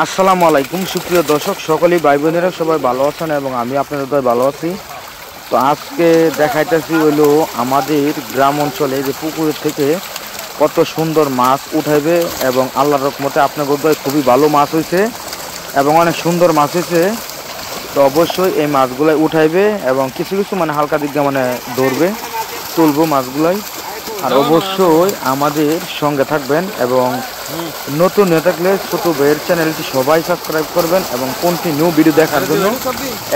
আসসালামু আলাইকুম সুপ্রিয় দর্শক, সকলেই ভাই বোনেরা সবাই ভালো আছেন এবং আমি আপনাদের দয় ভালো আছি। তো আজকে দেখাইতেছি হইলো আমাদের গ্রাম অঞ্চলে যে পুকুরের থেকে কত সুন্দর মাছ উঠাইবে এবং আল্লাহর রহমতে আপনাদের দয় খুবই ভালো মাছ হয়েছে এবং অনেক সুন্দর মাছ হয়েছে। তো অবশ্যই এই মাছগুলাই উঠাইবে এবং কিছু কিছু হালকা দিকে ধরবে, তুলবো মাছগুলাই। আর অবশ্যই আমাদের সঙ্গে থাকবেন এবং নতুন হয়ে থাকলে ছোট ভাইয়ের চ্যানেলটি সবাই সাবস্ক্রাইব করবেন এবং কন্টিনিউ ভিডিও দেখার জন্য।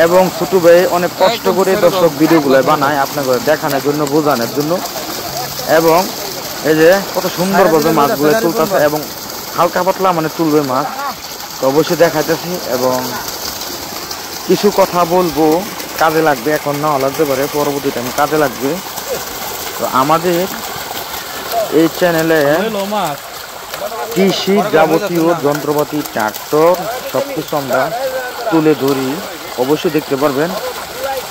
এবং ছোট ভাই অনেক কষ্ট করে দর্শক ভিডিওগুলো বানায় আপনাদের দেখানোর জন্য, বোঝানোর জন্য। এবং এই যে কত সুন্দরভাবে মাছগুলো তুলতেছে এবং হালকা পাতলা তুলবে মাছ। তো অবশ্যই দেখাইতেছি এবং কিছু কথা বলবো, কাজে লাগবে, এখন না লাগতে পারে, পরবর্তী টাইম কাজে লাগবে। তো আমাদের এই চ্যানেলে কৃষি যাবতীয় যন্ত্রপাতি, ট্রাক্টর সবকিছু আমরা তুলে ধরি, অবশ্যই দেখতে পারবেন।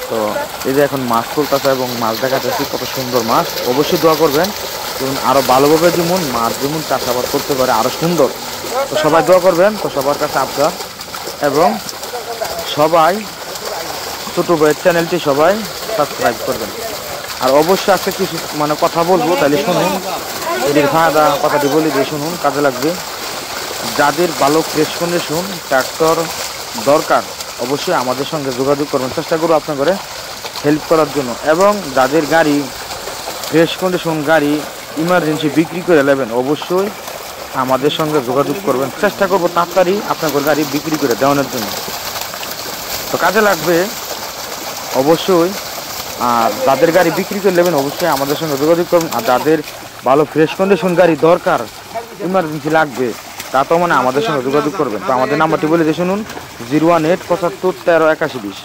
তো এই যে এখন মাছ তুলতেছে এবং মাছ দেখাতেছি, কত সুন্দর মাছ। অবশ্যই দোয়া করবেন যেমন আরো ভালোভাবে যেমন মাছ যেমন চাষাবাদ করতে পারে আরো সুন্দর। তো সবাই দোয়া করবেন। তো সবার কাছে আবদার এবং সবাই ছোট ভাইয়ের চ্যানেলটি সবাই সাবস্ক্রাইব করবেন। আর অবশ্যই আজকে কিছু কথা বলবো, তাহলে শুনুন। এদের ফায়দা কথাটি বলে দিয়ে শুনুন, কাজে লাগবে। যাদের ভালো ফ্রেশ কন্ডিশন ট্রাক্টর দরকার অবশ্যই আমাদের সঙ্গে যোগাযোগ করবেন, চেষ্টা করবো আপনাদের হেল্প করার জন্য। এবং যাদের গাড়ি ফ্রেশ কন্ডিশন গাড়ি ইমার্জেন্সি বিক্রি করে নেবেন অবশ্যই আমাদের সঙ্গে যোগাযোগ করবেন, চেষ্টা করবো তাড়াতাড়ি আপনাদের গাড়ি বিক্রি করে দেওয়ানোর জন্য। তো কাজে লাগবে অবশ্যই। আর যাদের গাড়ি বিক্রি করে নেবেন অবশ্যই আমাদের সঙ্গে যোগাযোগ করবেন। আর যাদের ভালো ফ্রেশ কন্ডিশন গাড়ি দরকার ইমার্জেন্সি লাগবে তা তো আমাদের সঙ্গে যোগাযোগ করবেন। তো আমাদের নাম্বারটি বলে দিয়ে শুনুন, 018 75 13 81 20।